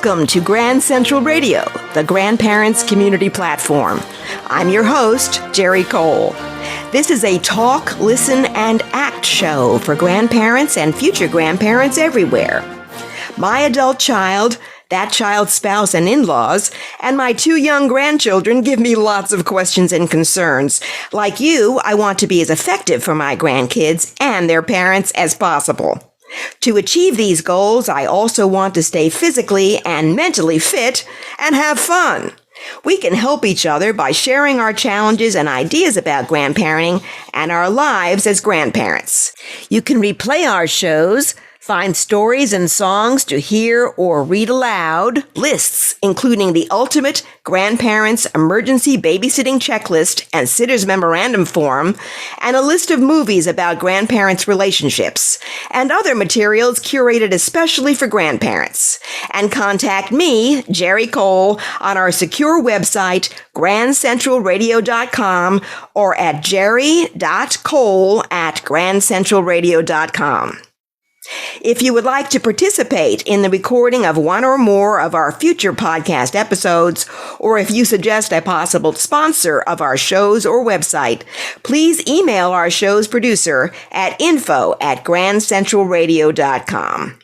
Welcome to Grand Central Radio, the grandparents' community platform. I'm your host, Geri Cole. This is a talk, listen, and act show for grandparents and future grandparents everywhere. My adult child, that child's spouse and in-laws, and my 2 young grandchildren give me lots of questions and concerns. Like you, I want to be as effective for my grandkids and their parents as possible. To achieve these goals, I also want to stay physically and mentally fit and have fun. We can help each other by sharing our challenges and ideas about grandparenting and our lives as grandparents. You can replay our shows, find stories and songs to hear or read aloud, lists including the ultimate grandparents emergency babysitting checklist and sitter's memorandum form, and a list of movies about grandparents' relationships, and other materials curated especially for grandparents. And contact me, Geri Cole, on our secure website, grandcentralradio.com, or at geri.cole@grandcentralradio.com. If you would like to participate in the recording of one or more of our future podcast episodes, or if you suggest a possible sponsor of our shows or website, please email our show's producer at info@grandcentralradio.com.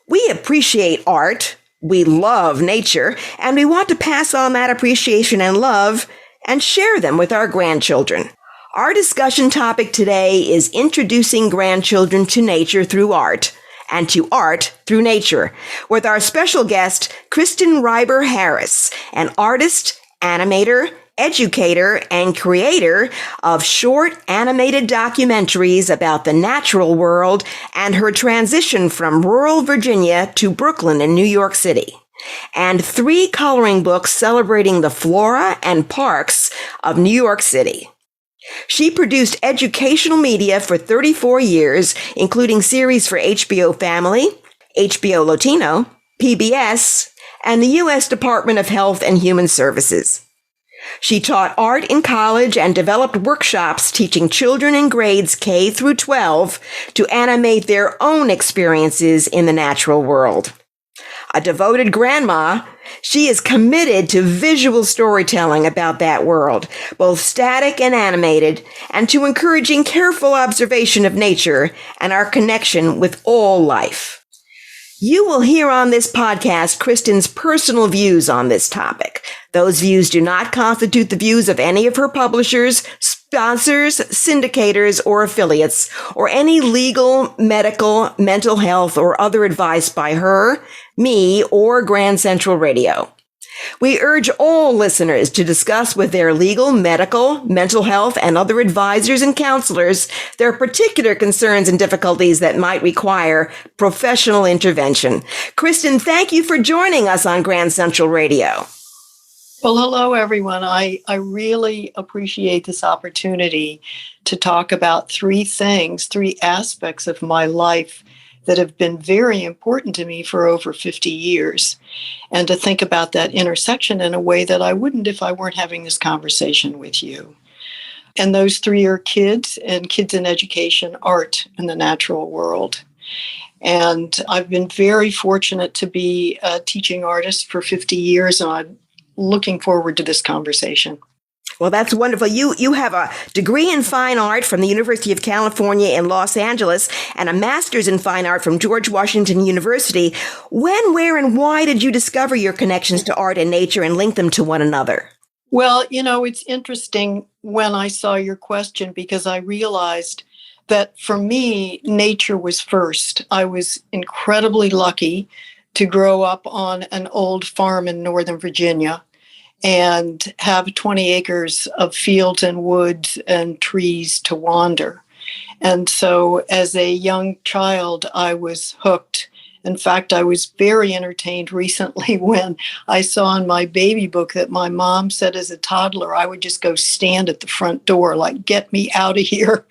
We appreciate art, we love nature, and we want to pass on that appreciation and love and share them with our grandchildren. Our discussion topic today is introducing grandchildren to nature through art, and to art through nature, with our special guest, Kristin Reiber Harris, an artist, animator, educator, and creator of short animated documentaries about the natural world and her transition from rural Virginia to Brooklyn in New York City, and 3 coloring books celebrating the flora and parks of New York City. She produced educational media for 34 years, including series for HBO Family, HBO Latino, PBS, and the U.S. Department of Health and Human Services. She taught art in college and developed workshops teaching children in grades K through 12 to animate their own experiences in the natural world. A devoted grandma, she is committed to visual storytelling about that world, both static and animated, and to encouraging careful observation of nature and our connection with all life. You will hear on this podcast Kristin's personal views on this topic. Those views do not constitute the views of any of her publishers, sponsors, syndicators, or affiliates, or any legal, medical, mental health, or other advice by her, me, or Grand Central Radio. We urge all listeners to discuss with their legal, medical, mental health, and other advisors and counselors their particular concerns and difficulties that might require professional intervention. Kristin, thank you for joining us on Grand Central Radio. Well, hello, everyone. I really appreciate this opportunity to talk about 3 aspects of my life that have been very important to me for over 50 years, and to think about that intersection in a way that I wouldn't if I weren't having this conversation with you. And those 3 are kids and kids in education, art, and the natural world. And I've been very fortunate to be a teaching artist for 50 years, and I'm looking forward to this conversation. Well, that's wonderful. You have a degree in fine art from the University of California in Los Angeles and a master's in fine art from George Washington University. When, where, and why did you discover your connections to art and nature and link them to one another? Well, it's interesting when I saw your question, because I realized that for me, nature was first. I was incredibly lucky to grow up on an old farm in Northern Virginia and have 20 acres of fields and woods and trees to wander. And so as a young child, I was hooked. In fact, I was very entertained recently when I saw in my baby book that my mom said as a toddler, I would just go stand at the front door, like, get me out of here.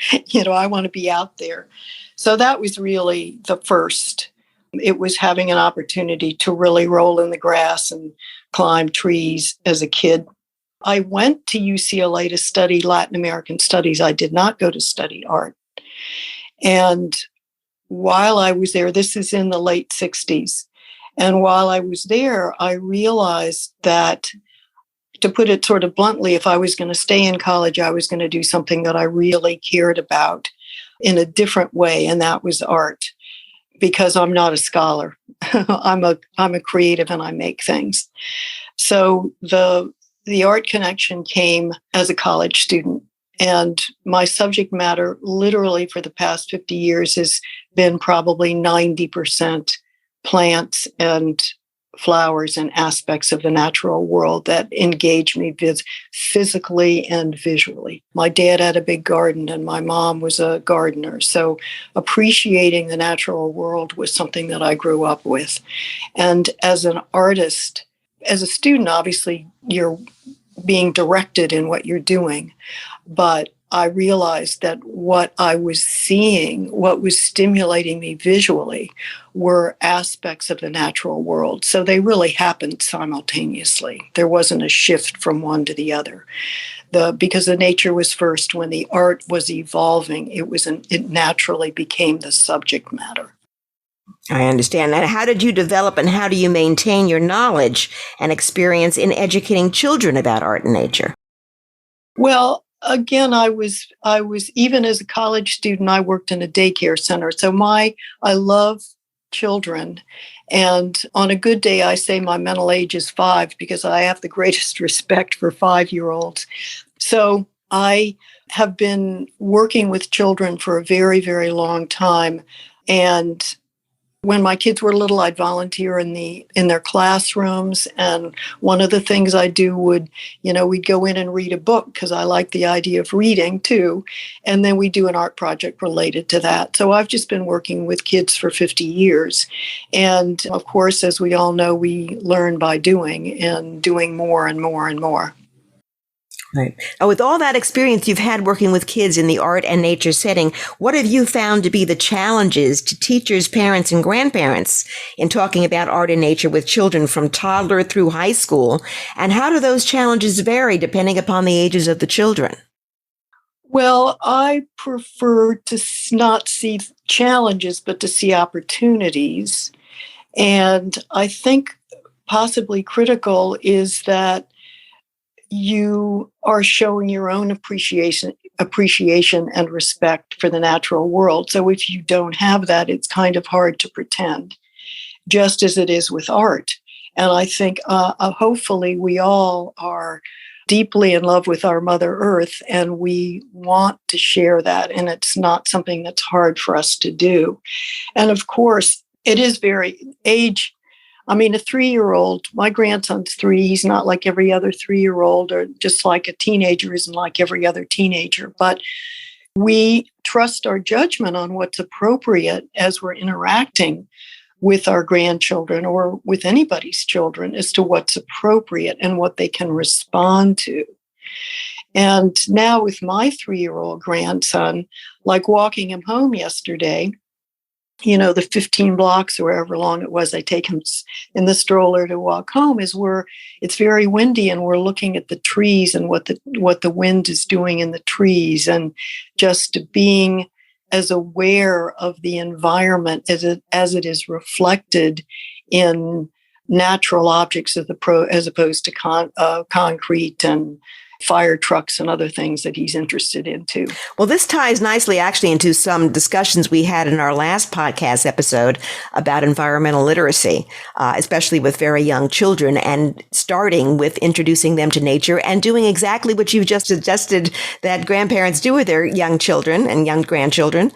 I want to be out there. So that was really the first. It was having an opportunity to really roll in the grass and climb trees as a kid. I went to UCLA to study Latin American studies. I did not go to study art. And while I was there, this is in the late 60s, And while I was there, I realized that, to put it sort of bluntly, if I was going to stay in college, I was going to do something that I really cared about in a different way, and that was art. Because I'm not a scholar, I'm a creative, and I make things. So the art connection came as a college student, and my subject matter, literally for the past 50 years, has been probably 90% plants and flowers and aspects of the natural world that engage me physically and visually. My dad had a big garden and my mom was a gardener. So appreciating the natural world was something that I grew up with. And as an artist, as a student, obviously you're being directed in what you're doing. But I realized that what I was seeing, what was stimulating me visually, were aspects of the natural world. So they really happened simultaneously. There wasn't a shift from one to the other. Because the nature was first, when the art was evolving, it naturally became the subject matter. I understand that. How did you develop and how do you maintain your knowledge and experience in educating children about art and nature? Well, again, I was even as a college student, I worked in a daycare center. So I love children. And on a good day, I say my mental age is 5 because I have the greatest respect for 5-year-olds. So I have been working with children for a very, very long time. And when my kids were little, I'd volunteer in their classrooms. And one of the things I do we'd go in and read a book because I like the idea of reading too. And then we do an art project related to that. So I've just been working with kids for 50 years. And of course, as we all know, we learn by doing and doing more and more and more. Right. Now, with all that experience you've had working with kids in the art and nature setting, what have you found to be the challenges to teachers, parents, and grandparents in talking about art and nature with children from toddler through high school? And how do those challenges vary depending upon the ages of the children? Well, I prefer to not see challenges, but to see opportunities. And I think possibly critical is that you are showing your own appreciation and respect for the natural world. So if you don't have that, it's kind of hard to pretend, just as it is with art. And I think hopefully we all are deeply in love with our Mother Earth, and we want to share that. And it's not something that's hard for us to do. And of course, it is very age. I mean, a 3-year-old, my grandson's 3, he's not like every other 3-year-old, or just like a teenager isn't like every other teenager. But we trust our judgment on what's appropriate as we're interacting with our grandchildren or with anybody's children as to what's appropriate and what they can respond to. And now with my 3-year-old grandson, like walking him home yesterday, the 15 blocks or however long it was, I take him in the stroller to walk home, is where it's very windy and we're looking at the trees and what the wind is doing in the trees, and just being as aware of the environment as it is reflected in natural objects as opposed to concrete and fire trucks and other things that he's interested in too. Well, this ties nicely actually into some discussions we had in our last podcast episode about environmental literacy, especially with very young children, and starting with introducing them to nature and doing exactly what you've just suggested that grandparents do with their young children and young grandchildren,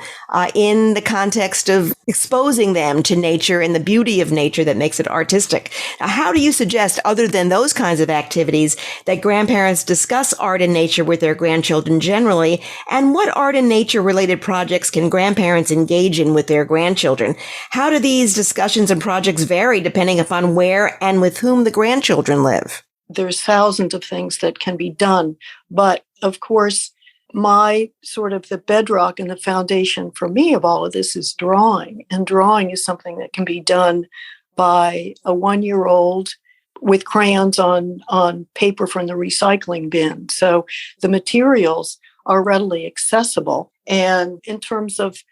in the context of exposing them to nature and the beauty of nature that makes it artistic. Now, how do you suggest, other than those kinds of activities, that grandparents discuss art and nature with their grandchildren generally, and what art and nature related projects can grandparents engage in with their grandchildren? How do these discussions and projects vary depending upon where and with whom the grandchildren live? There's thousands of things that can be done, but of course, my sort of the bedrock and the foundation for me of all of this is drawing, and drawing is something that can be done by a 1-year-old with crayons on paper from the recycling bin. So the materials are readily accessible. And in terms of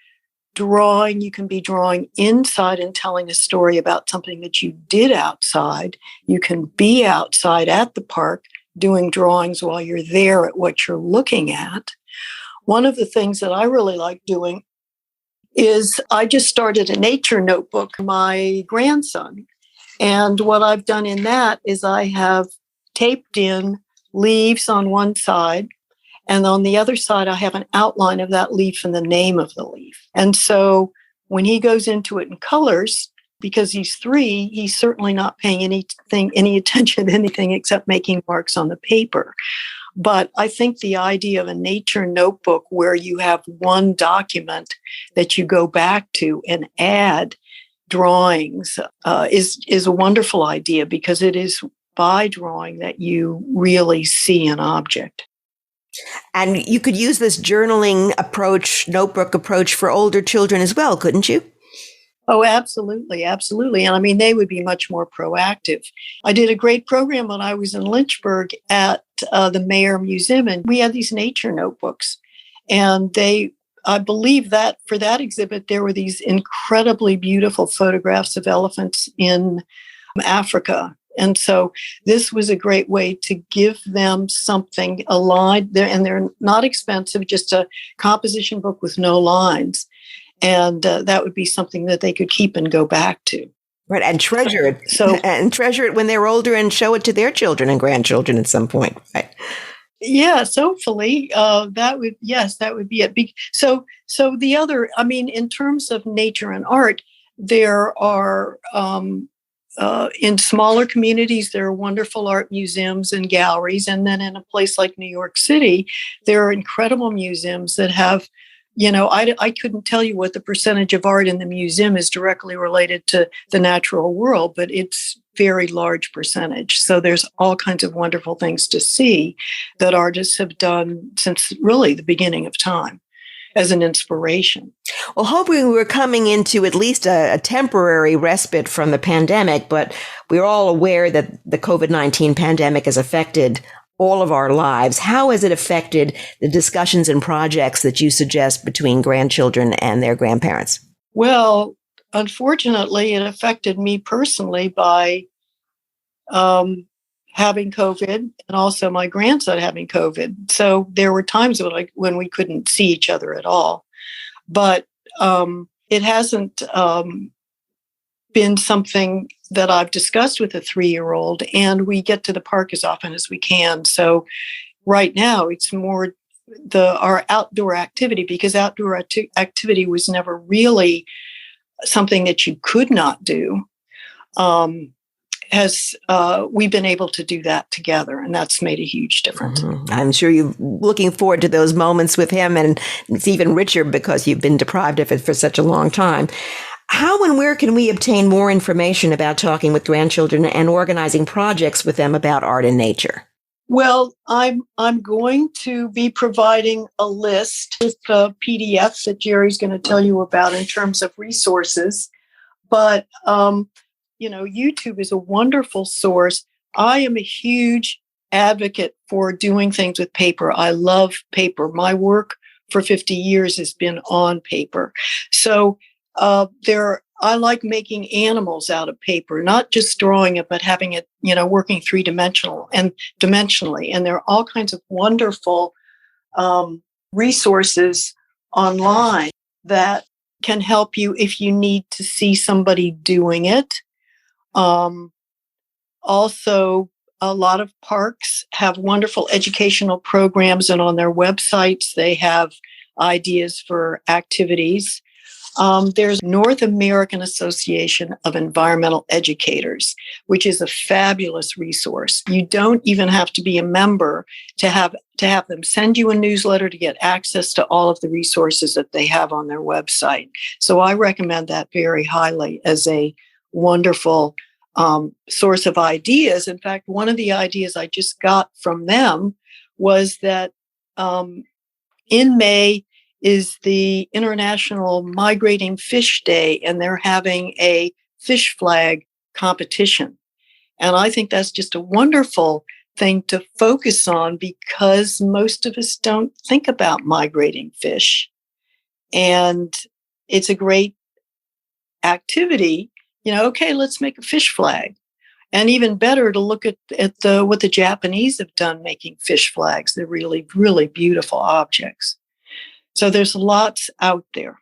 drawing. You can be drawing inside and telling a story about something that you did outside. You can be outside at the park doing drawings while you're there at what you're looking at. One of the things that I really like doing is I just started a nature notebook for my grandson. And what I've done in that is I have taped in leaves on one side, and on the other side, I have an outline of that leaf and the name of the leaf. And so when he goes into it in colors, because he's 3, he's certainly not paying any attention to anything except making marks on the paper. But I think the idea of a nature notebook where you have one document that you go back to and add drawings is a wonderful idea, because it is by drawing that you really see an object. And you could use this journaling approach, notebook approach for older children as well, couldn't you? Oh, absolutely. Absolutely. And I mean, they would be much more proactive. I did a great program when I was in Lynchburg at the Mayer Museum, and we had these nature notebooks. And I believe that for that exhibit, there were these incredibly beautiful photographs of elephants in Africa. And so this was a great way to give them something aligned there. And they're not expensive, just a composition book with no lines. And that would be something that they could keep and go back to. Right, and treasure it. And treasure it when they're older and show it to their children and grandchildren at some point. Right. Yes, hopefully that would be it. So the other, I mean, in terms of nature and art, there are in smaller communities, there are wonderful art museums and galleries. And then in a place like New York City, there are incredible museums that have, I couldn't tell you what the percentage of art in the museum is directly related to the natural world, but it's very large percentage. So there's all kinds of wonderful things to see that artists have done since really the beginning of time as an inspiration. Well, hoping we're coming into at least a temporary respite from the pandemic, but we're all aware that the COVID-19 pandemic has affected all of our lives. How has it affected the discussions and projects that you suggest between grandchildren and their grandparents? Well, unfortunately, it affected me personally by having COVID and also my grandson having COVID. So there were times when we couldn't see each other at all. But it hasn't been something that I've discussed with a 3-year-old, and we get to the park as often as we can. So right now it's more our outdoor activity, because outdoor activity was never really something that you could not do. We've been able to do that together, and that's made a huge difference. Mm-hmm. I'm sure you're looking forward to those moments with him, and it's even richer because you've been deprived of it for such a long time. How and where can we obtain more information about talking with grandchildren and organizing projects with them about art and nature? Well, I'm going to be providing a list with PDFs that Geri's going to tell you about in terms of resources. But YouTube is a wonderful source. I am a huge advocate for doing things with paper. I love paper. My work for 50 years has been on paper. So I like making animals out of paper, not just drawing it, but having it, working dimensionally. And there are all kinds of wonderful resources online that can help you if you need to see somebody doing it. Also, a lot of parks have wonderful educational programs, and on their websites, they have ideas for activities. There's North American Association of Environmental Educators, which is a fabulous resource. You don't even have to be a member to have them send you a newsletter to get access to all of the resources that they have on their website. So I recommend that very highly as a wonderful source of ideas. In fact, one of the ideas I just got from them was that in May is the International Migrating Fish Day, and they're having a fish flag competition. And I think that's just a wonderful thing to focus on, because most of us don't think about migrating fish. And it's a great activity. Okay, let's make a fish flag. And even better to look at what the Japanese have done making fish flags. They're really, really beautiful objects. So there's lots out there.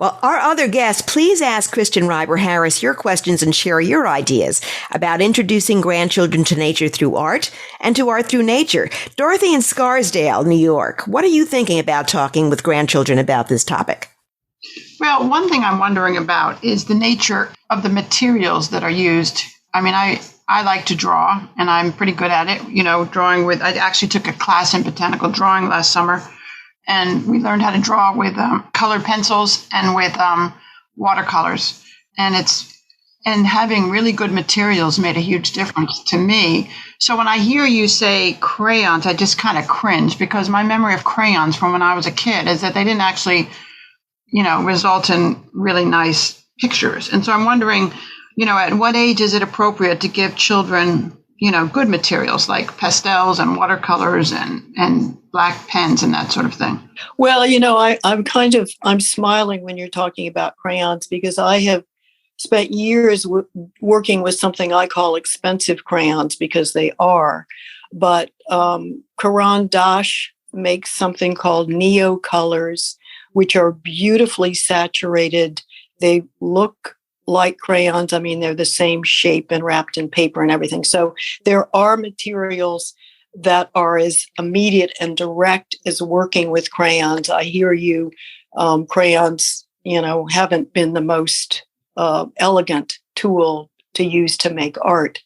Well, our other guests, please ask Kristin Reiber Harris your questions and share your ideas about introducing grandchildren to nature through art and to art through nature. Dorothy in Scarsdale, New York, what are you thinking about talking with grandchildren about this topic? Well, one thing I'm wondering about is the nature of the materials that are used. I mean, I like to draw, and I'm pretty good at it, drawing with, I actually took a class in botanical drawing last summer, and we learned how to draw with colored pencils and with watercolors. And having really good materials made a huge difference to me. So when I hear you say crayons, I just kind of cringe, because my memory of crayons from when I was a kid is that they didn't actually, result in really nice pictures. And so I'm wondering, at what age is it appropriate to give children, good materials like pastels and watercolors and black pens and that sort of thing? Well, I'm smiling when you're talking about crayons, because I have spent years working with something I call expensive crayons, because they are. But Caran d'Ache makes something called Neo colors, which are beautifully saturated. They look like crayons. I mean, they're the same shape and wrapped in paper and everything. So there are materials that are as immediate and direct as working with crayons. I hear you. Crayons, haven't been the most elegant tool to use to make art.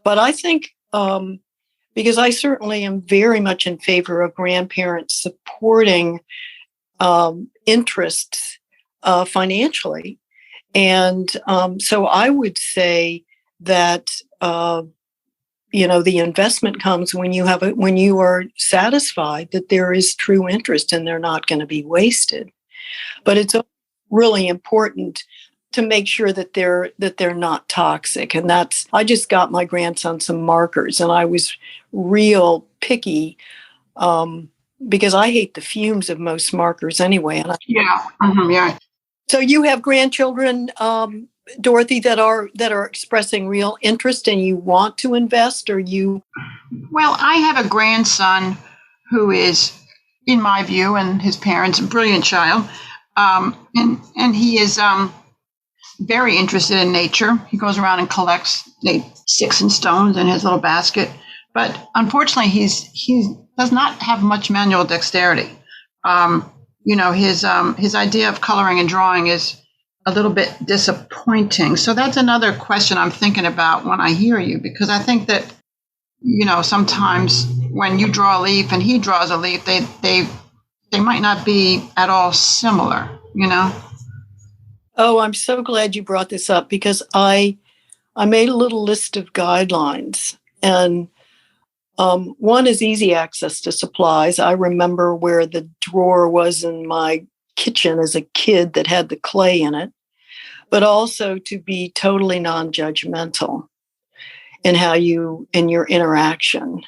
But I think, because I certainly am very much in favor of grandparents supporting interests financially. And so I would say that, the investment comes when you are satisfied that there is true interest and they're not going to be wasted. But it's really important to make sure that they're not toxic. And I just got my grandson some markers, and I was real picky, because I hate the fumes of most markers anyway. Yeah. So you have grandchildren, Dorothy, that are expressing real interest, and you want to invest, or you? Well, I have a grandson who is, in my view, and his parents, a brilliant child, and he is very interested in nature. He goes around and collects sticks and stones in his little basket, but unfortunately, he does not have much manual dexterity. His idea of coloring and drawing is a little bit disappointing. So that's another question I'm thinking about when I hear you, because I think that, sometimes when you draw a leaf and he draws a leaf, they might not be at all similar, Oh, I'm so glad you brought this up, because I made a little list of guidelines, and one is easy access to supplies. I remember where the drawer was in my kitchen as a kid that had the clay in it, but also to be totally non-judgmental in in your interaction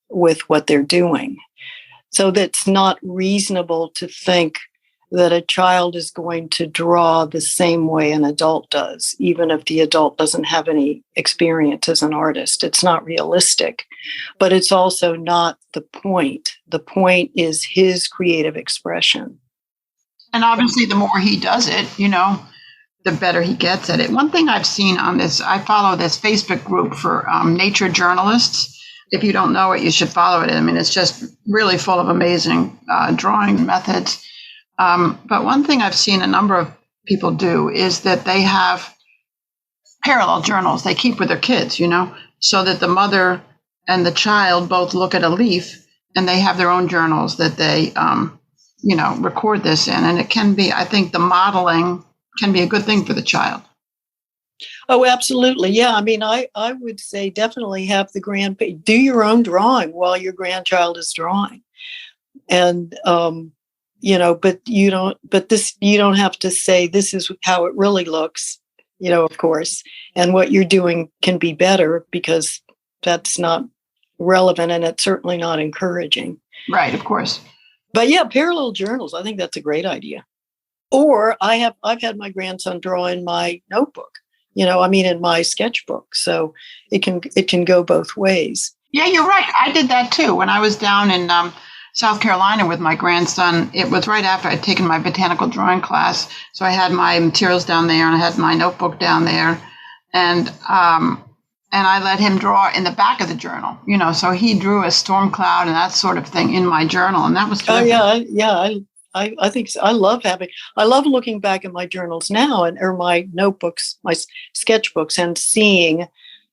with what they're doing. So that's not reasonable to think that a child is going to draw the same way an adult does, even if the adult doesn't have any experience as an artist. It's not realistic, but it's also not the point. The point is his creative expression. And obviously, the more he does it, the better he gets at it. One thing I've seen on this, I follow this Facebook group for nature journalists. If you don't know it, you should follow it. I mean, it's just really full of amazing drawing methods. But one thing I've seen a number of people do is that they have parallel journals they keep with their kids, so that the mother and the child both look at a leaf, and they have their own journals that they, record this in. And it can be, I think the modeling can be a good thing for the child. Oh, absolutely. Yeah. I mean, I would say definitely have do your own drawing while your grandchild is drawing. And, but you don't have to say this is how it really looks, of course, and what you're doing can be better, because that's not relevant, and it's certainly not encouraging. Right, of course. But yeah, parallel journals, I think that's a great idea. Or I've had my grandson draw in my notebook, in my sketchbook. So it can go both ways. Yeah, you're right. I did that too. When I was down in South Carolina with my grandson, it was right after I'd taken my botanical drawing class. So I had my materials down there and I had my notebook down there. And I let him draw in the back of the journal, so he drew a storm cloud and that sort of thing in my journal. And that was terrific. Oh, yeah. I think so. I love looking back at my journals now or my notebooks, my sketchbooks, and seeing,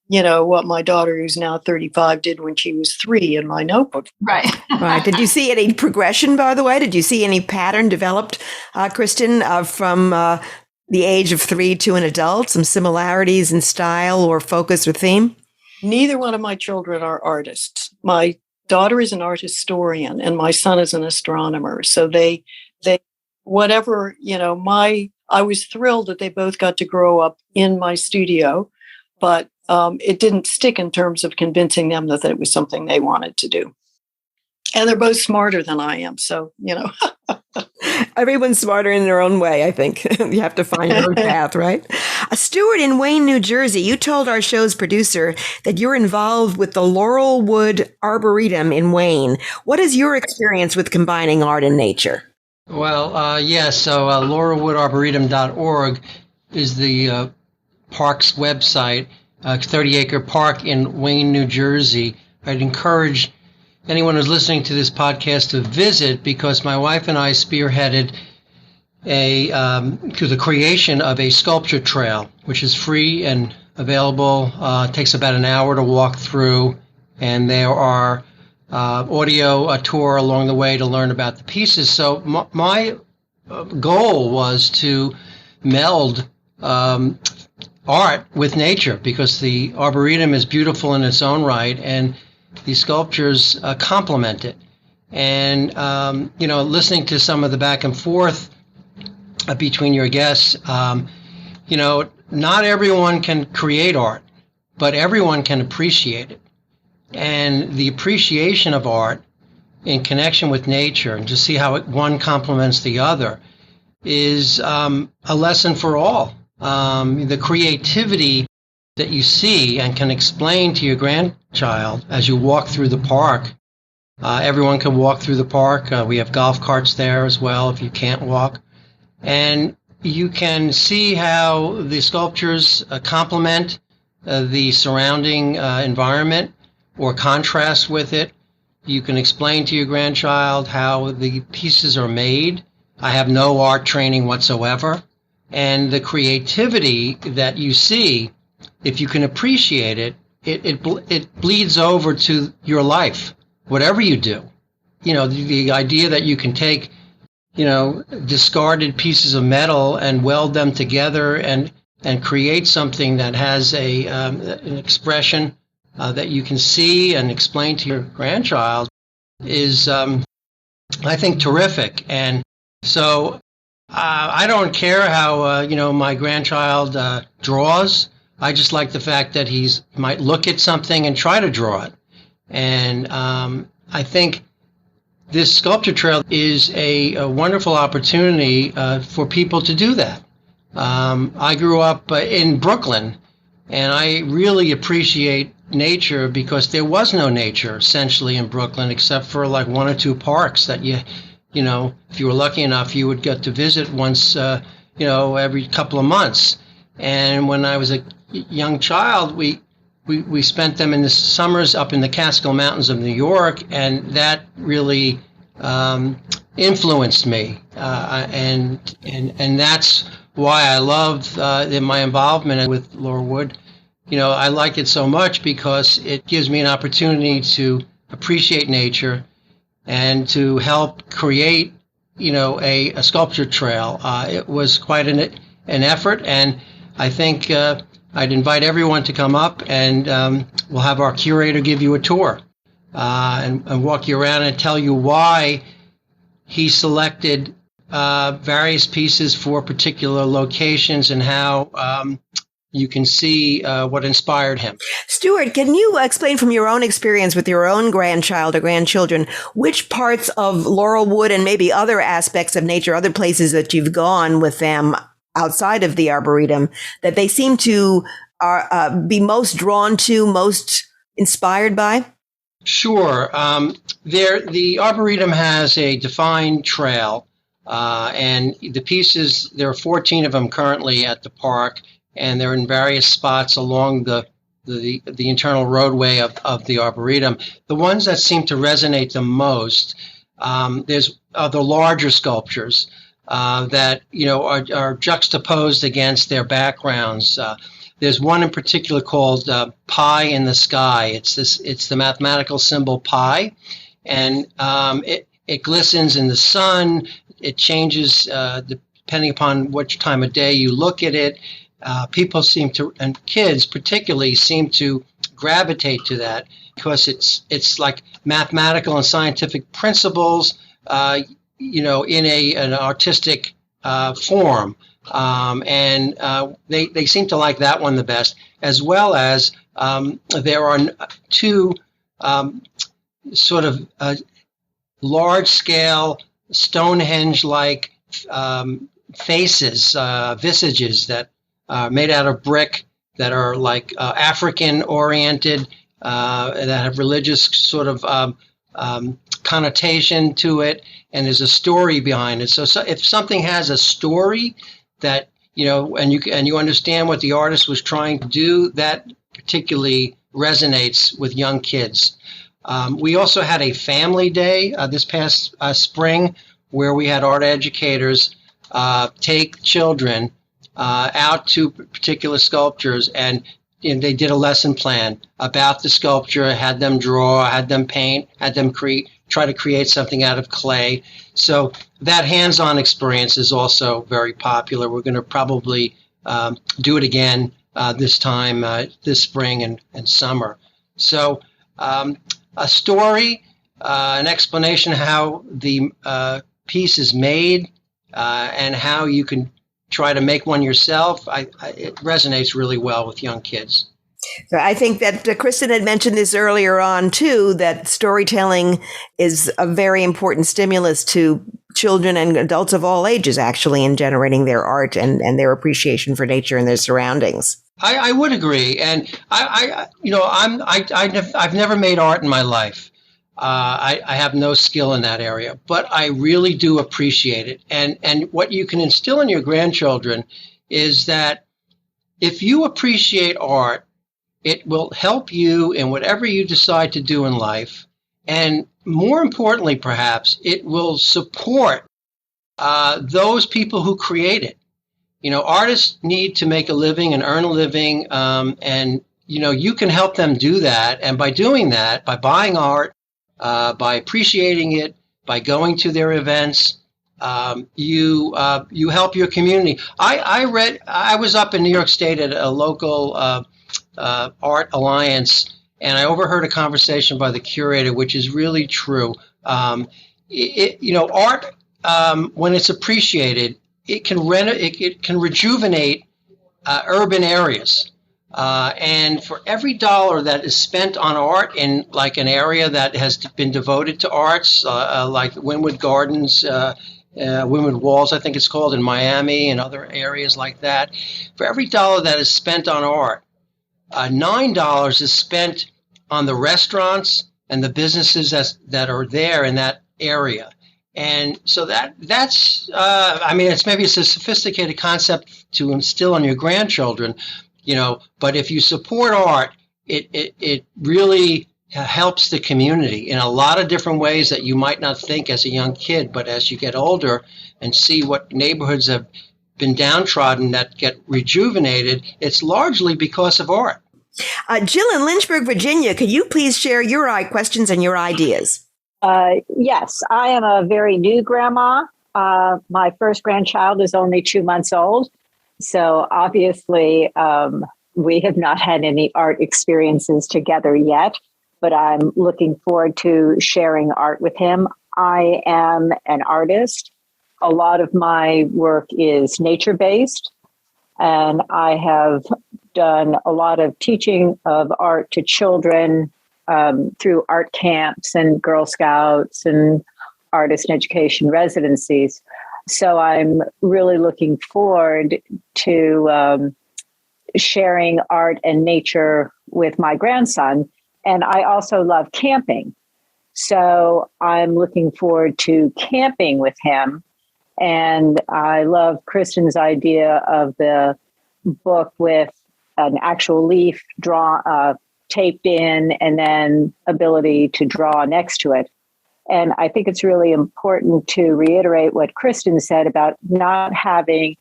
what my daughter, who's now 35, did when she was 3 in my notebook. Right. Right. Did you see any progression, by the way? Did you see any pattern developed, Kristin, from the age of 3 to an adult? Some similarities in style or focus or theme? Neither one of my children are artists. My daughter is an art historian and my son is an astronomer. So they whatever, I was thrilled that they both got to grow up in my studio, but it didn't stick in terms of convincing them that it was something they wanted to do. And they're both smarter than I am. So, Everyone's smarter in their own way, I think. You have to find your own path, right? Stuart in Wayne, New Jersey, you told our show's producer that you're involved with the Laurelwood Arboretum in Wayne. What is your experience with combining art and nature? Well, yes. So laurelwoodarboretum.org is the park's website, 30-acre park in Wayne, New Jersey. I'd encourage anyone who's listening to this podcast to visit because my wife and I spearheaded to the creation of a sculpture trail, which is free and available. It takes about an hour to walk through, and there are audio tour along the way to learn about the pieces. So my goal was to meld art with nature because the Arboretum is beautiful in its own right, and these sculptures complement it. And, listening to some of the back and forth between your guests, not everyone can create art, but everyone can appreciate it. And the appreciation of art in connection with nature and to see how one complements the other is a lesson for all. The creativity that you see and can explain to your grandchild as you walk through the park. Everyone can walk through the park. We have golf carts there as well if you can't walk. And you can see how the sculptures complement the surrounding environment or contrast with it. You can explain to your grandchild how the pieces are made. I have no art training whatsoever. And the creativity that you see, if you can appreciate it, it bleeds over to your life, whatever you do. The idea that you can take, discarded pieces of metal and weld them together and create something that has an expression that you can see and explain to your grandchild is, I think, terrific. And so I don't care how, my grandchild draws. I just like the fact that he might look at something and try to draw it. And I think this sculpture trail is a wonderful opportunity for people to do that. I grew up in Brooklyn, and I really appreciate nature because there was no nature essentially in Brooklyn except for like 1 or 2 parks that if you were lucky enough, you would get to visit once, every couple of months. And when I was a young child, we spent them in the summers up in the Catskill Mountains of New York, and that really influenced me. And that's why I loved my involvement with Laurelwood. I like it so much because it gives me an opportunity to appreciate nature and to help create, a sculpture trail. It was quite an effort, and I think I'd invite everyone to come up, and we'll have our curator give you a tour and walk you around and tell you why he selected various pieces for particular locations and how you can see what inspired him. Stuart, can you explain from your own experience with your own grandchild or grandchildren, which parts of Laurelwood and maybe other aspects of nature, other places that you've gone with them outside of the Arboretum, that they seem to be most drawn to, most inspired by? Sure. The Arboretum has a defined trail, and the pieces, there are 14 of them currently at the park, and they're in various spots along the internal roadway of the Arboretum. The ones that seem to resonate the most, there's the larger sculptures that are juxtaposed against their backgrounds. There's one in particular called Pi in the Sky. It's the mathematical symbol pi, and it glistens in the sun. It changes depending upon which time of day you look at it. People seem to, and kids particularly, seem to gravitate to that because it's like mathematical and scientific principles, in an artistic form. And they seem to like that one the best, as well as there are two sort of large-scale Stonehenge-like faces, visages that are made out of brick, that are like African-oriented, that have religious sort of connotation to it, and there's a story behind it. So if something has a story that and you understand what the artist was trying to do, that particularly resonates with young kids. We also had a family day this past spring where we had art educators take children out to particular sculptures, and they did a lesson plan about the sculpture, had them draw, had them paint, had them try to create something out of clay. So that hands-on experience is also very popular. We're going to probably do it again this spring and summer. So a story, an explanation how the piece is made, and how you can try to make one yourself. It resonates really well with young kids. So I think that Kristin had mentioned this earlier on, too, that storytelling is a very important stimulus to children and adults of all ages, actually, in generating their art and their appreciation for nature and their surroundings. I would agree. And I've never made art in my life. I have no skill in that area, but I really do appreciate it. And what you can instill in your grandchildren is that if you appreciate art, it will help you in whatever you decide to do in life. And more importantly, perhaps, it will support those people who create it. Artists need to make a living and earn a living. And you can help them do that. And by doing that, by buying art, by appreciating it, by going to their events, you help your community. I was up in New York State at a local Art Alliance, and I overheard a conversation by the curator, which is really true. Art, when it's appreciated, it can rejuvenate urban areas. And for every dollar that is spent on art in like an area that has been devoted to arts, like Wynwood Gardens, Wynwood Walls, I think it's called, in Miami and other areas like that, for every dollar that is spent on art, $9 is spent on the restaurants and the businesses that are there in that area. And so that's it's a sophisticated concept to instill in your grandchildren, but if you support art, it really helps the community in a lot of different ways that you might not think as a young kid, but as you get older and see what neighborhoods have been downtrodden that get rejuvenated, it's largely because of art. Jill in Lynchburg, Virginia, could you please share your questions and your ideas? Yes, I am a very new grandma. My first grandchild is only 2 months old. So obviously, we have not had any art experiences together yet, but I'm looking forward to sharing art with him. I am an artist. A lot of my work is nature-based, and I have done a lot of teaching of art to children through art camps and Girl Scouts and artist and education residencies. So I'm really looking forward to sharing art and nature with my grandson. And I also love camping. So I'm looking forward to camping with him. And I love Kristin's idea of the book with an actual leaf taped in and then ability to draw next to it. And I think it's really important to reiterate what Kristin said about not having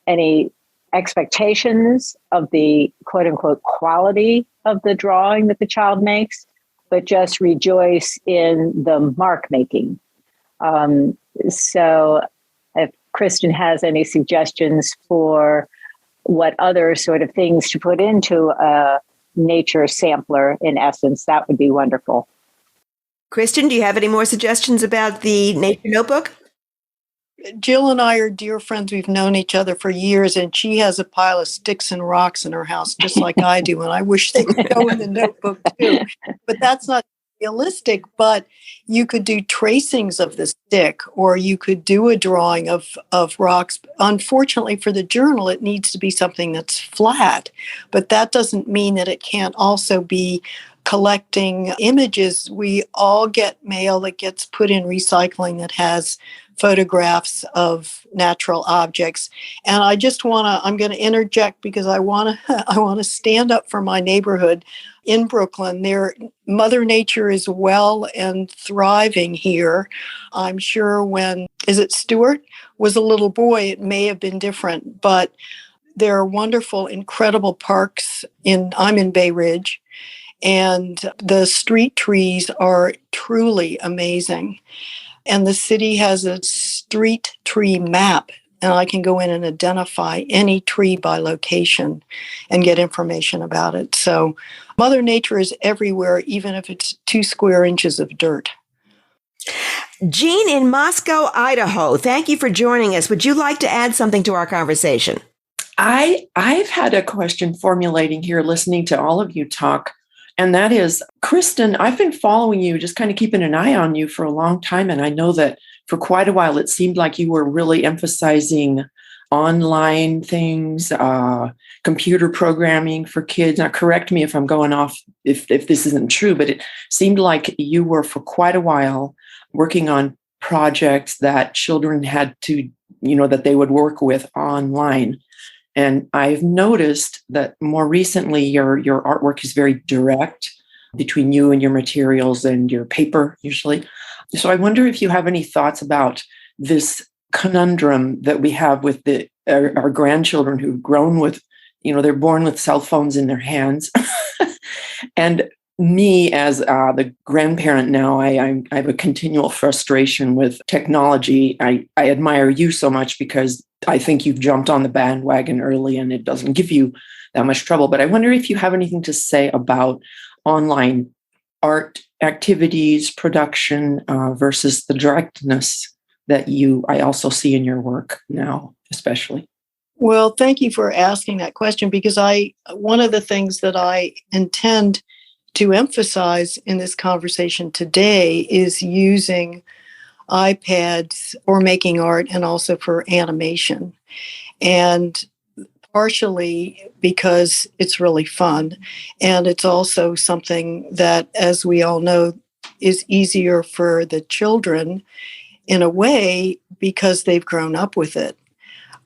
any expectations of the quote unquote quality of the drawing that the child makes, but just rejoice in the mark making. So if Kristin has any suggestions for what other sort of things to put into a nature sampler, in essence, that would be wonderful. Kristin, do you have any more suggestions about the nature notebook? Jill and I are dear friends. We've known each other for years, and she has a pile of sticks and rocks in her house, just like I do. And I wish they would go in the notebook too. But that's not realistic. But you could do tracings of the stick, or you could do a drawing of rocks. Unfortunately, for the journal, it needs to be something that's flat. But that doesn't mean that it can't also be collecting images. We all get mail that gets put in recycling that has photographs of natural objects. And I just I'm going to interject because I want to stand up for my neighborhood in Brooklyn. Mother Nature is well and thriving here. I'm sure when, is it Stewart was a little boy, it may have been different, but there are wonderful, incredible parks I'm in Bay Ridge. And the street trees are truly amazing. And the city has a street tree map, and I can go in and identify any tree by location and get information about it. So Mother Nature is everywhere, even if it's 2 square inches of dirt. Jean in Moscow, Idaho, thank you for joining us. Would you like to add something to our conversation? I've had a question formulating here, listening to all of you talk. And that is, Kristin, I've been following you, just kind of keeping an eye on you for a long time. And I know that for quite a while, it seemed like you were really emphasizing online things, computer programming for kids. Now, correct me if I'm going off, if this isn't true, but it seemed like you were for quite a while working on projects that children had to, that they would work with online. And I've noticed that more recently, your artwork is very direct between you and your materials and your paper, usually. So I wonder if you have any thoughts about this conundrum that we have with our grandchildren who've grown with, they're born with cell phones in their hands. And me as the grandparent now, I have a continual frustration with technology. I admire you so much because I think you've jumped on the bandwagon early and it doesn't give you that much trouble. But I wonder if you have anything to say about online art activities, production versus the directness that I also see in your work now, especially. Well, thank you for asking that question, because one of the things that I intend to emphasize in this conversation today is using iPads or making art, and also for animation. And partially because it's really fun. And it's also something that, as we all know, is easier for the children in a way because they've grown up with it.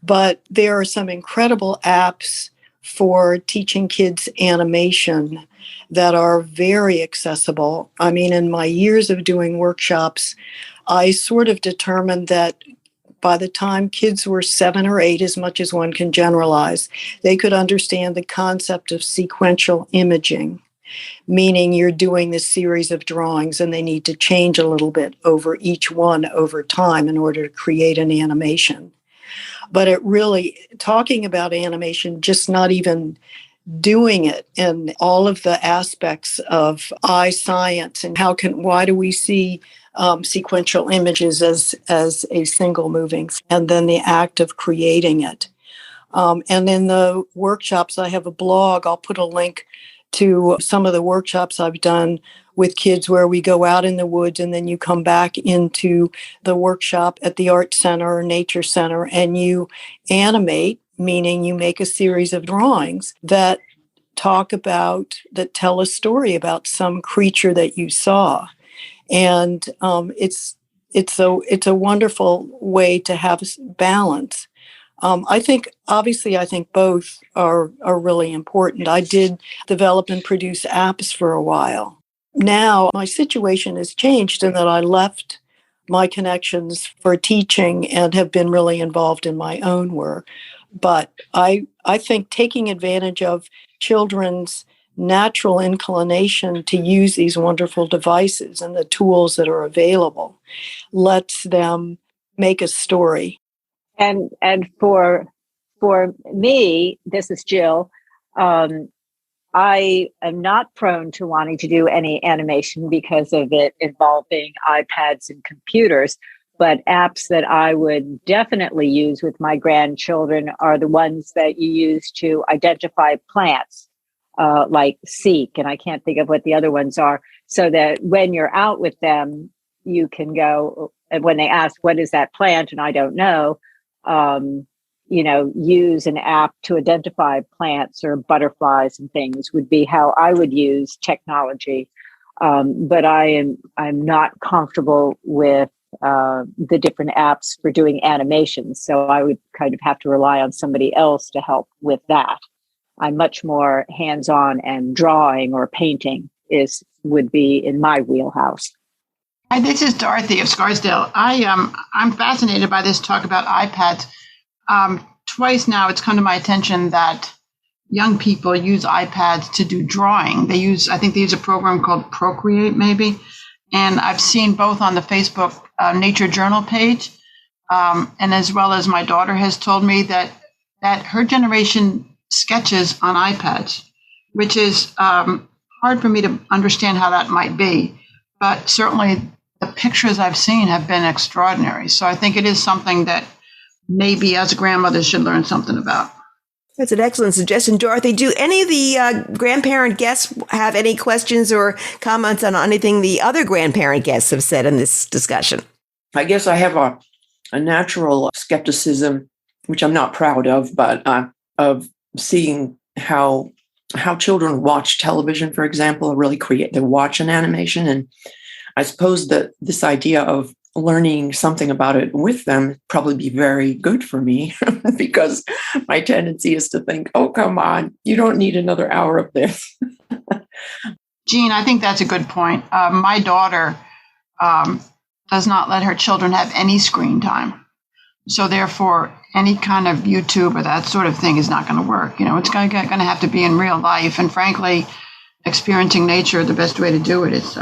But there are some incredible apps for teaching kids animation that are very accessible. I mean, in my years of doing workshops, I sort of determined that by the time kids were 7 or 8, as much as one can generalize, they could understand the concept of sequential imaging, meaning you're doing this series of drawings and they need to change a little bit over each one over time in order to create an animation. But it really, talking about animation, just not even doing it and all of the aspects of eye science and why do we see sequential images as a single moving, and then the act of creating it. And in the workshops, I have a blog. I'll put a link to some of the workshops I've done with kids where we go out in the woods and then you come back into the workshop at the art center or nature center and you animate, meaning you make a series of drawings that that tell a story about some creature that you saw. And it's a wonderful way to have balance. I think both are really important. I did develop and produce apps for a while. Now my situation has changed in that I left my connections for teaching and have been really involved in my own work. But I think taking advantage of children's natural inclination to use these wonderful devices and the tools that are available lets them make a story. And for me, this is Jill. I am not prone to wanting to do any animation because of it involving iPads and computers. But apps that I would definitely use with my grandchildren are the ones that you use to identify plants, like Seek, and I can't think of what the other ones are, so that when you're out with them, you can go, and when they ask, what is that plant? And I don't know, use an app to identify plants or butterflies and things would be how I would use technology. But I'm not comfortable with the different apps for doing animations. So I would kind of have to rely on somebody else to help with that. I'm much more hands-on, and drawing or painting would be in my wheelhouse. Hi, this is Dorothy of Scarsdale. I'm fascinated by this talk about iPads. Twice now it's come to my attention that young people use iPads to do drawing. I think they use a program called Procreate, maybe. And I've seen both on the Facebook Nature Journal page, and as well as my daughter has told me that her generation sketches on iPads, which is hard for me to understand how that might be. But certainly the pictures I've seen have been extraordinary. So I think it is something that maybe as grandmothers should learn something about. That's an excellent suggestion, Dorothy. Do any of the grandparent guests have any questions or comments on anything the other grandparent guests have said in this discussion? I guess I have a natural skepticism, which I'm not proud of, but of seeing how children watch television, for example, they watch an animation. And I suppose that this idea of learning something about it with them would probably be very good for me because my tendency is to think, oh, come on, you don't need another hour of this. Jean, I think that's a good point. My daughter does not let her children have any screen time. So therefore, any kind of YouTube or that sort of thing is not going to work. It's going to have to be in real life. And frankly, experiencing nature, the best way to do it is...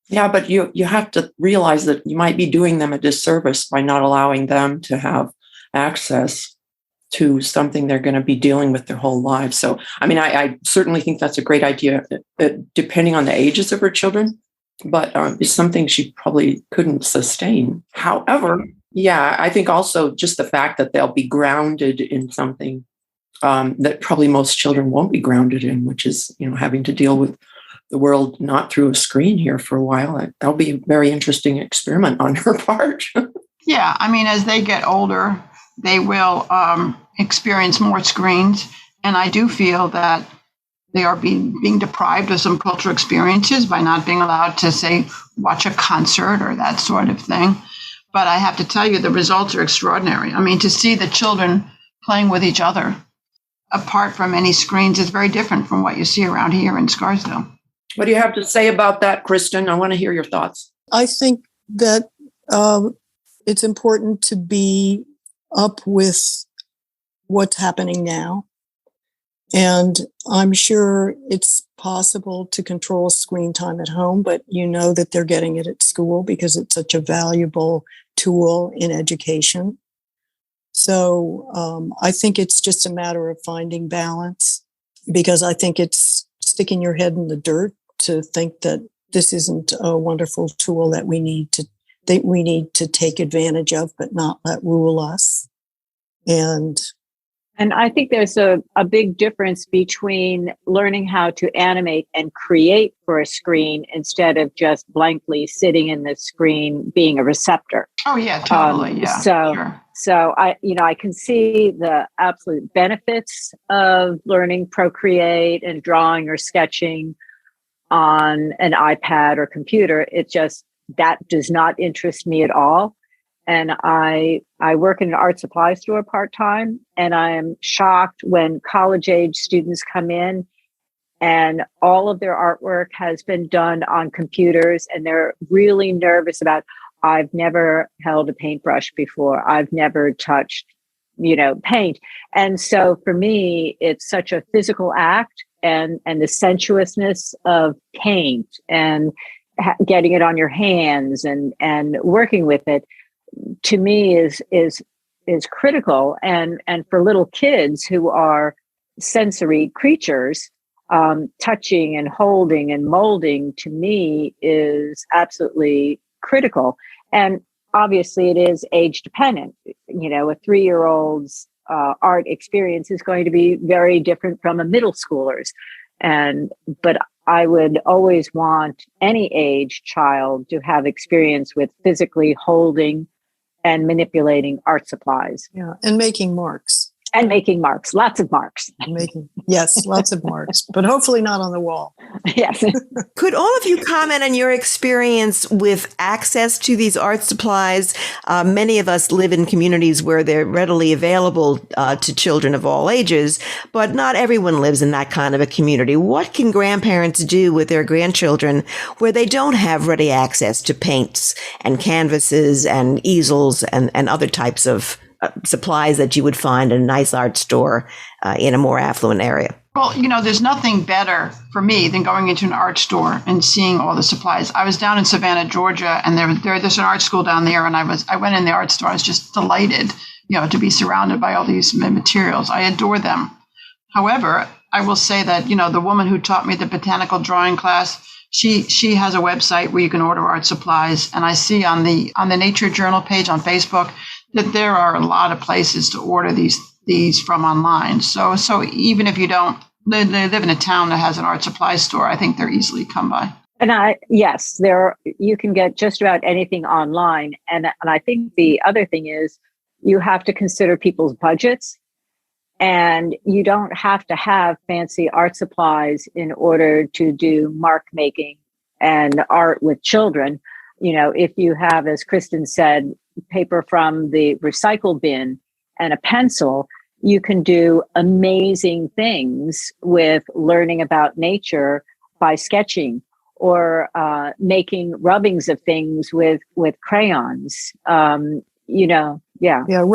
Yeah, but you have to realize that you might be doing them a disservice by not allowing them to have access to something they're going to be dealing with their whole lives. So, I certainly think that's a great idea, depending on the ages of her children, but it's something she probably couldn't sustain. However, yeah, I think also just the fact that they'll be grounded in something that probably most children won't be grounded in, which is, having to deal with the world not through a screen here for a while. That'll be a very interesting experiment on her part. Yeah, as they get older, they will experience more screens. And I do feel that they are being deprived of some cultural experiences by not being allowed to, say, watch a concert or that sort of thing. But I have to tell you, the results are extraordinary. To see the children playing with each other apart from any screens is very different from what you see around here in Scarsdale. What do you have to say about that, Kristin? I want to hear your thoughts. I think that it's important to be up with what's happening now. And I'm sure it's possible to control screen time at home, but that they're getting it at school because it's such a valuable tool in education. So I think it's just a matter of finding balance, because I think it's sticking your head in the dirt to think that this isn't a wonderful tool that we need to take advantage of, but not let rule us. And And I think there's a big difference between learning how to animate and create for a screen instead of just blankly sitting in the screen being a receptor. Oh yeah, totally. Yeah. So I can see the absolute benefits of learning Procreate and drawing or sketching on an iPad or computer. It just, that does not interest me at all. And I work in an art supply store part-time, and I am shocked when college-age students come in and all of their artwork has been done on computers, and they're really nervous about, I've never held a paintbrush before. I've never touched, paint. And so for me, it's such a physical act, and the sensuousness of paint and getting it on your hands and working with it, to me is critical. And for little kids who are sensory creatures, touching and holding and molding, to me, is absolutely critical. And obviously it is age dependent. A 3-year-old's art experience is going to be very different from a middle schooler's. But I would always want any age child to have experience with physically holding and manipulating art supplies. Yeah, and making marks. And making marks, lots of marks. Yes, lots of marks, but hopefully not on the wall. Yes. Could all of you comment on your experience with access to these art supplies? Many of us live in communities where they're readily available to children of all ages, but not everyone lives in that kind of a community. What can grandparents do with their grandchildren where they don't have ready access to paints and canvases and easels and other types of supplies that you would find in a nice art store in a more affluent area? Well, there's nothing better for me than going into an art store and seeing all the supplies. I was down in Savannah, Georgia, and there's an art school down there, and I went in the art store. I was just delighted, to be surrounded by all these materials. I adore them. However, I will say that, the woman who taught me the botanical drawing class, she has a website where you can order art supplies, and I see on the Nature Journal page on Facebook that there are a lot of places to order these from online. So even if you don't live in a town that has an art supply store, I think they're easily come by. And yes, you can get just about anything online. And I think the other thing is you have to consider people's budgets, and you don't have to have fancy art supplies in order to do mark making and art with children. If you have, as Kristin said, paper from the recycle bin and a pencil, you can do amazing things with learning about nature by sketching or making rubbings of things with crayons.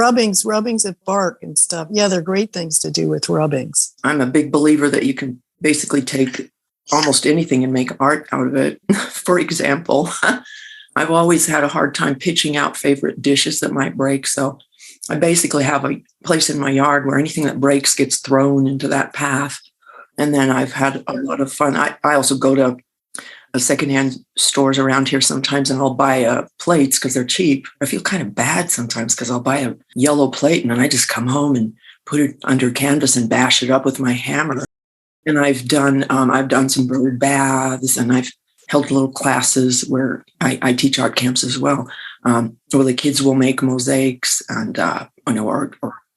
Rubbings of bark and stuff. Yeah, they're great things to do with rubbings. I'm a big believer that you can basically take almost anything and make art out of it. For example, I've always had a hard time pitching out favorite dishes that might break. So I basically have a place in my yard where anything that breaks gets thrown into that path. And then I've had a lot of fun. I also go to secondhand stores around here sometimes, and I'll buy plates because they're cheap. I feel kind of bad sometimes because I'll buy a yellow plate and then I just come home and put it under canvas and bash it up with my hammer. And I've done some bird baths, and I've held little classes where I teach art camps as well, where the kids will make mosaics and or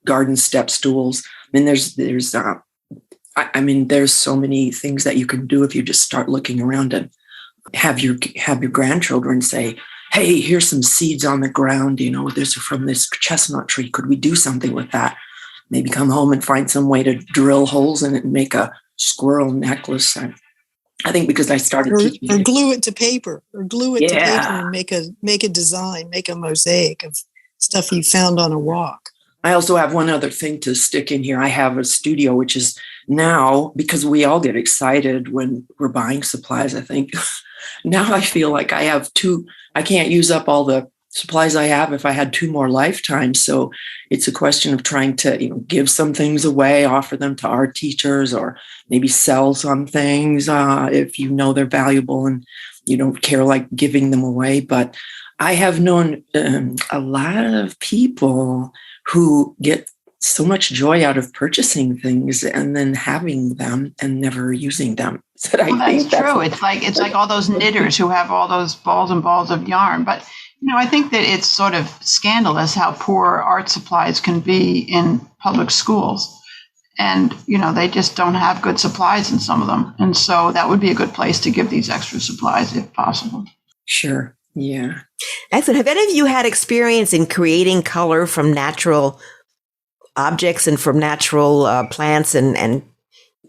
garden step stools. I mean, there's so many things that you can do if you just start looking around and have your grandchildren say, "Hey, here's some seeds on the ground. This are from this chestnut tree. Could we do something with that?" Maybe come home and find some way to drill holes in it and make a squirrel necklace. I think because I started teaching, or glue it to paper, to paper and make a design, make a mosaic of stuff you found on a walk. I also have one other thing to stick in here. I have a studio, which is now, because we all get excited when we're buying supplies, I think. Now I feel like I can't use up all the supplies I have if I had 2 more lifetimes. So it's a question of trying to, give some things away, offer them to art teachers, or maybe sell some things if they're valuable and you don't care like giving them away. But I have known a lot of people who get so much joy out of purchasing things and then having them and never using them. So That's true. It's like all those knitters who have all those balls and balls of yarn. But I think that it's sort of scandalous how poor art supplies can be in public schools. And, they just don't have good supplies in some of them. And so that would be a good place to give these extra supplies if possible. Sure. Yeah. Excellent. Have any of you had experience in creating color from natural objects and from natural plants and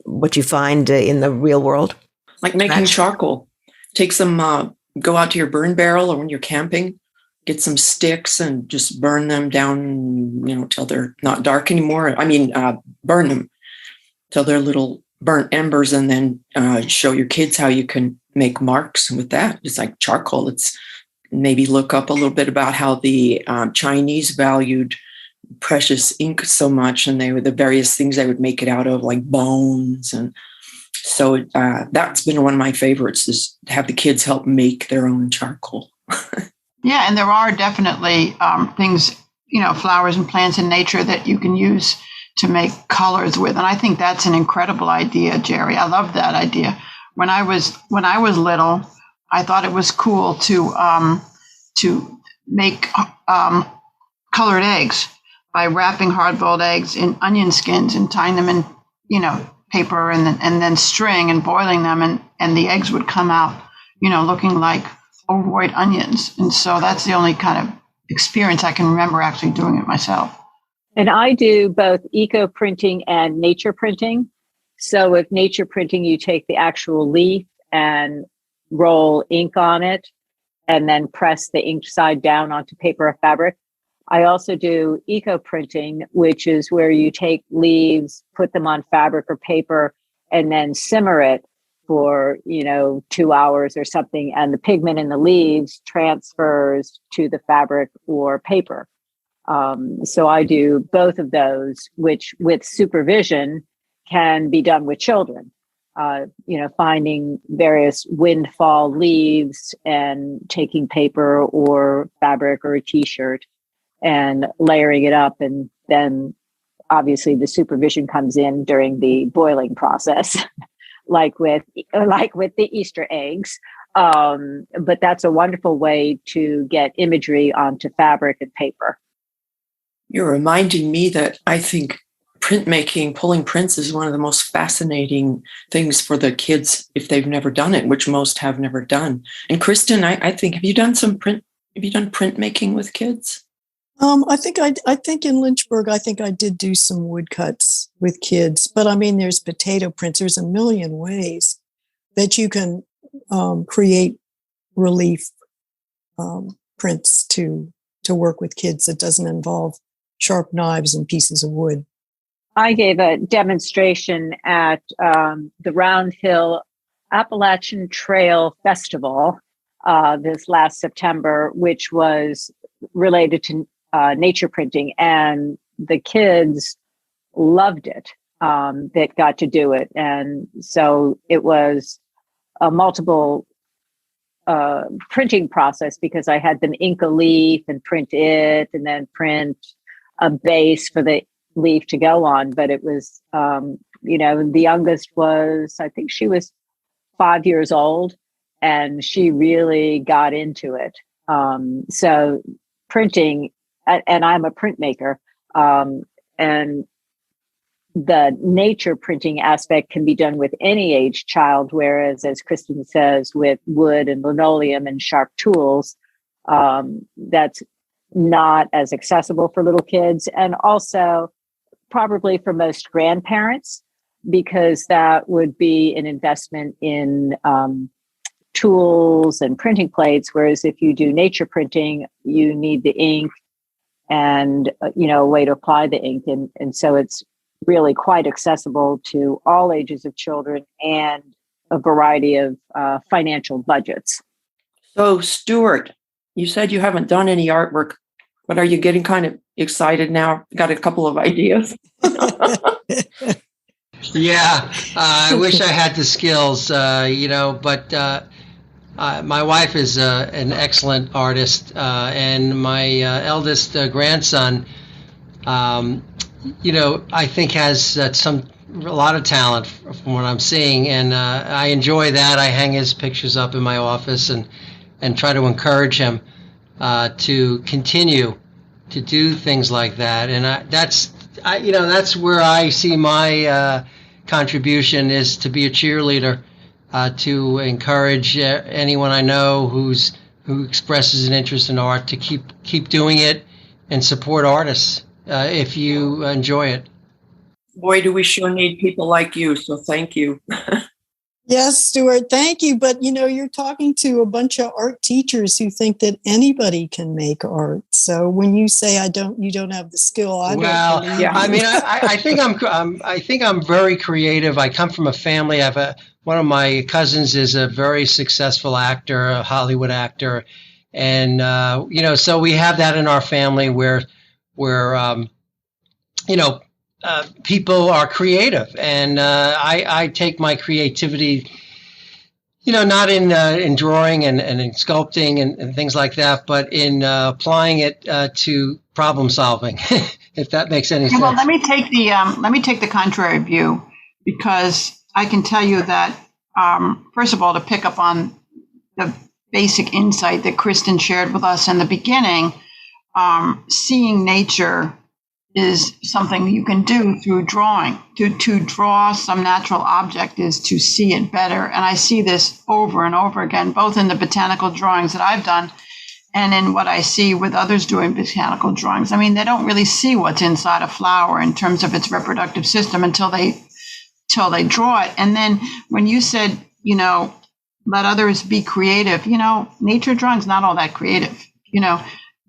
what you find in the real world? Like making charcoal. Take some, go out to your burn barrel, or when you're camping, get some sticks and just burn them down, till they're not dark anymore. Burn them till they're little burnt embers, and then show your kids how you can make marks with that. It's like charcoal. It's maybe look up a little bit about how the Chinese valued precious ink so much, and they were the various things they would make it out of, like bones. And so that's been one of my favorites, is to have the kids help make their own charcoal. Yeah, and there are definitely things, flowers and plants in nature that you can use to make colors with. And I think that's an incredible idea, Geri. I love that idea. When I was little, I thought it was cool to make colored eggs by wrapping hard-boiled eggs in onion skins and tying them in, paper and then string and boiling them, and the eggs would come out, looking like ovoid onions. And so that's the only kind of experience I can remember actually doing it myself. And I do both eco printing and nature printing. So with nature printing, you take the actual leaf and roll ink on it and then press the ink side down onto paper or fabric. I also do eco printing, which is where you take leaves, put them on fabric or paper, and then simmer it for, 2 hours or something. And the pigment in the leaves transfers to the fabric or paper. So I do both of those, which with supervision can be done with children. Finding various windfall leaves and taking paper or fabric or a t-shirt and layering it up. And then obviously the supervision comes in during the boiling process, like with the Easter eggs. But that's a wonderful way to get imagery onto fabric and paper. You're reminding me that I think printmaking, pulling prints, is one of the most fascinating things for the kids if they've never done it, which most have never done. And Kristin, I think, have you done printmaking with kids? I think in Lynchburg, I think I did do some woodcuts with kids, but there's potato prints. There's a million ways that you can create relief prints to work with kids that doesn't involve sharp knives and pieces of wood. I gave a demonstration at the Round Hill Appalachian Trail Festival this last September, which was related to nature printing, and the kids loved it that got to do it. And so it was a multiple printing process, because I had them ink a leaf and print it, and then print a base for the leaf to go on. But it was, the youngest was, I think she was 5 years old, and she really got into it. So printing, and I'm a printmaker, and the nature printing aspect can be done with any age child, whereas, as Kristin says, with wood and linoleum and sharp tools, that's not as accessible for little kids, and also probably for most grandparents, because that would be an investment in tools and printing plates, whereas if you do nature printing, you need the ink and a way to apply the ink, and so it's really quite accessible to all ages of children and a variety of financial budgets. So, Stuart, you said you haven't done any artwork, but are you getting kind of excited now? Got a couple of ideas? Yeah, I wish I had the skills, but my wife is an excellent artist, and my eldest grandson I think has a lot of talent from what I'm seeing, and I enjoy that. I hang his pictures up in my office and try to encourage him to continue to do things like that. And that's where I see my contribution is to be a cheerleader, to encourage anyone I know who expresses an interest in art to keep doing it and support artists if you enjoy it. Boy, do we sure need people like you. So thank you. Yes, Stuart, thank you. But you're talking to a bunch of art teachers who think that anybody can make art. So when you say you don't have the skill, I don't believe you. I mean, I think I'm very creative. I come from a family. One of my cousins is a very successful actor, a Hollywood actor, and so we have that in our family where people are creative, and I take my creativity, not in drawing and in sculpting and things like that, but in applying it to problem solving, if that makes any sense. Well, let me take the contrary view, because I can tell you that first of all, to pick up on the basic insight that Kristin shared with us in the beginning, seeing nature is something you can do through drawing. To draw some natural object is to see it better. And I see this over and over again, both in the botanical drawings that I've done and in what I see with others doing botanical drawings. I mean, they don't really see what's inside a flower in terms of its reproductive system until they draw it. And then when you said, let others be creative, nature drawing's not all that creative.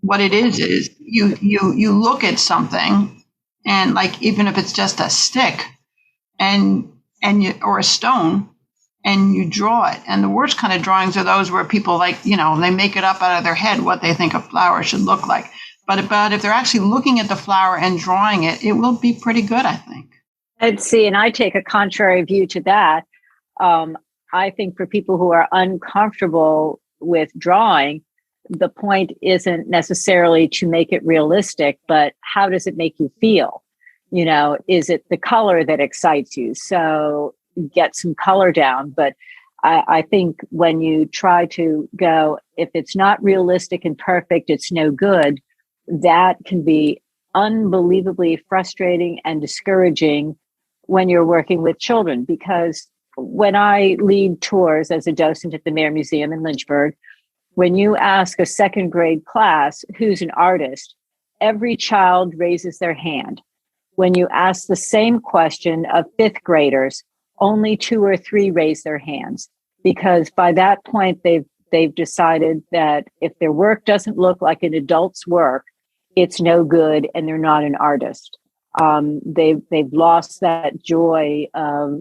What it is you look at something, and like, even if it's just a stick or a stone, and you draw it. And the worst kind of drawings are those where people they make it up out of their head what they think a flower should look like. But if they're actually looking at the flower and drawing it, it will be pretty good, I think. And I take a contrary view to that. I think for people who are uncomfortable with drawing, the point isn't necessarily to make it realistic, but how does it make you feel? Is it the color that excites you? So get some color down. But I think when you try to go, if it's not realistic and perfect, it's no good, that can be unbelievably frustrating and discouraging when you're working with children. Because when I lead tours as a docent at the Mayer Museum in Lynchburg, when you ask a second grade class who's an artist, every child raises their hand. When you ask the same question of fifth graders, only 2 or 3 raise their hands, because by that point they've decided that if their work doesn't look like an adult's work, it's no good and they're not an artist. They've lost that joy of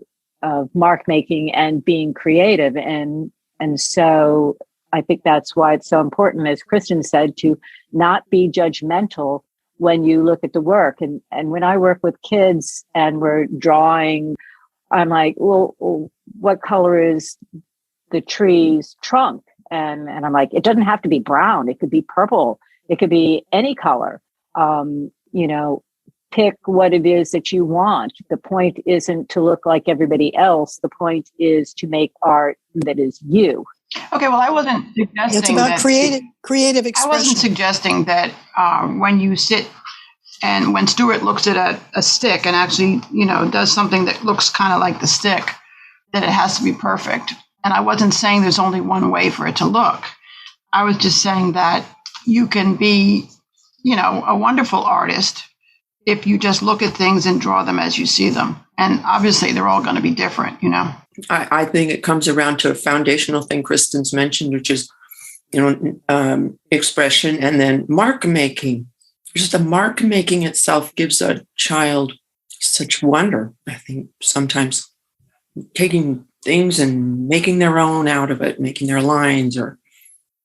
mark making and being creative, and so I think that's why it's so important, as Kristin said, to not be judgmental when you look at the work. And when I work with kids and we're drawing, I'm like, well, what color is the tree's trunk? And I'm like, it doesn't have to be brown. It could be purple. It could be any color. Pick what it is that you want. The point isn't to look like everybody else. The point is to make art that is you. Okay, well, I wasn't suggesting it's about creative expression. I wasn't suggesting that when you sit and when Stuart looks at a stick and actually, does something that looks kind of like the stick, that it has to be perfect. And I wasn't saying there's only one way for it to look. I was just saying that you can be, a wonderful artist if you just look at things and draw them as you see them. And obviously they're all going to be different, I think it comes around to a foundational thing Kristin's mentioned, which is, expression and then mark making. Just the mark making itself gives a child such wonder. I think sometimes taking things and making their own out of it, making their lines or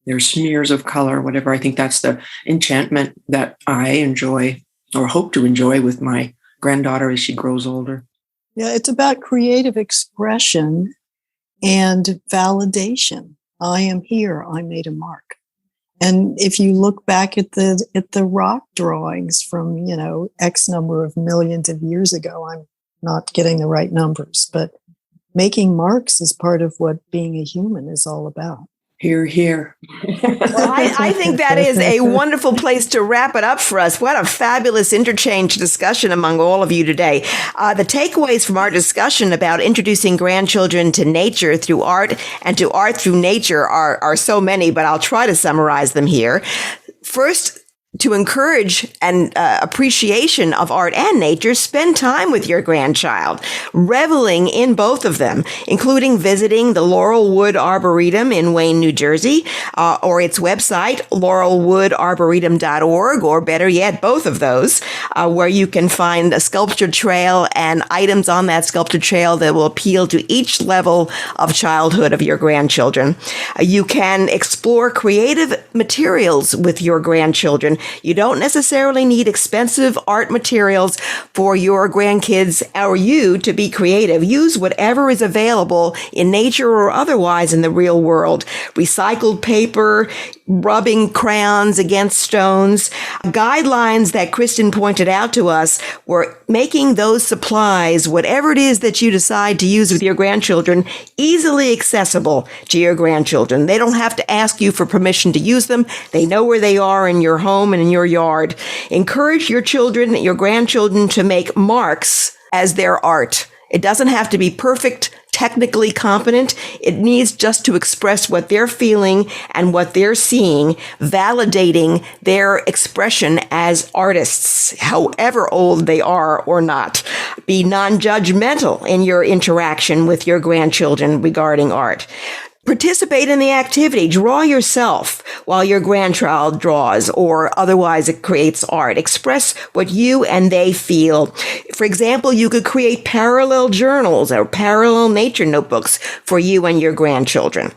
their smears of color, whatever. I think that's the enchantment that I enjoy or hope to enjoy with my granddaughter as she grows older. Yeah, it's about creative expression and validation. I am here. I made a mark. And if you look back at the rock drawings from, X number of millions of years ago, I'm not getting the right numbers, but making marks is part of what being a human is all about. Hear, hear. Well, I think that is a wonderful place to wrap it up for us. What a fabulous interchange discussion among all of you today. The takeaways from our discussion about introducing grandchildren to nature through art and to art through nature are so many, but I'll try to summarize them here. First, to encourage an appreciation of art and nature, spend time with your grandchild, reveling in both of them, including visiting the Laurelwood Arboretum in Wayne, New Jersey, or its website, laurelwoodarboretum.org, or better yet, both of those, where you can find a sculpture trail and items on that sculpture trail that will appeal to each level of childhood of your grandchildren. You can explore creative materials with your grandchildren. You don't necessarily need expensive art materials for your grandkids or you to be creative. Use whatever is available in nature or otherwise in the real world. Recycled paper, rubbing crayons against stones. Guidelines that Kristin pointed out to us were making those supplies, whatever it is that you decide to use with your grandchildren, easily accessible to your grandchildren. They don't have to ask you for permission to use them. They know where they are in your home and in your yard. Encourage your children, your grandchildren, to make marks as their art. It doesn't have to be perfect, technically competent. It needs just to express what they're feeling and what they're seeing, validating their expression as artists, however old they are or not. Be non-judgmental in your interaction with your grandchildren regarding art. Participate in the activity. Draw yourself while your grandchild draws or otherwise it creates art. Express what you and they feel. For example, you could create parallel journals or parallel nature notebooks for you and your grandchildren.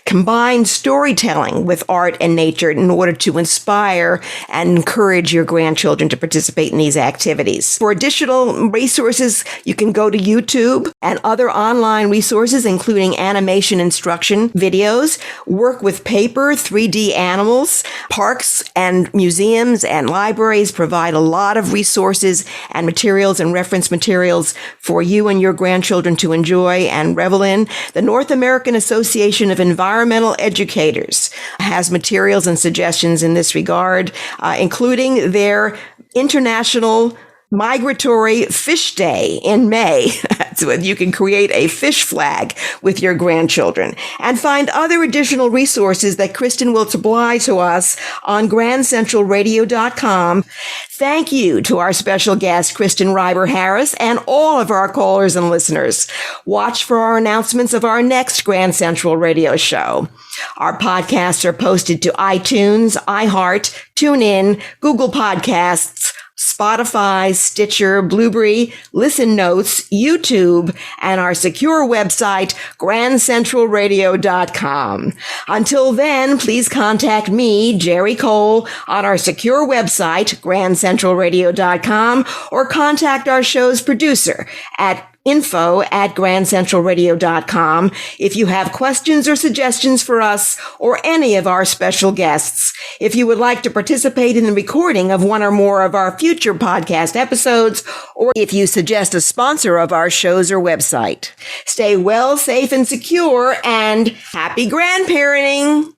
Combine storytelling with art and nature in order to inspire and encourage your grandchildren to participate in these activities. For additional resources, you can go to YouTube and other online resources, including animation instruction videos, work with paper, 3D animals. Parks and museums and libraries provide a lot of resources and materials and reference materials for you and your grandchildren to enjoy and revel in. The North American Association of Environmental Educators has materials and suggestions in this regard, including their International Migratory Fish Day in May. So you can create a fish flag with your grandchildren and find other additional resources that Kristin will supply to us on grandcentralradio.com. Thank you to our special guest, Kristin Reiber Harris, and all of our callers and listeners. Watch for our announcements of our next Grand Central radio show. Our podcasts are posted to iTunes, iHeart, TuneIn, Google Podcasts, Spotify, Stitcher, Blueberry, Listen Notes, YouTube, and our secure website, grandcentralradio.com. Until then, please contact me, Geri Cole, on our secure website, grandcentralradio.com, or contact our show's producer at info@grandcentralradio.com if you have questions or suggestions for us or any of our special guests. If you would like to participate in the recording of one or more of our future podcast episodes, or if you suggest a sponsor of our shows or website. Stay well, safe, and secure, and happy grandparenting!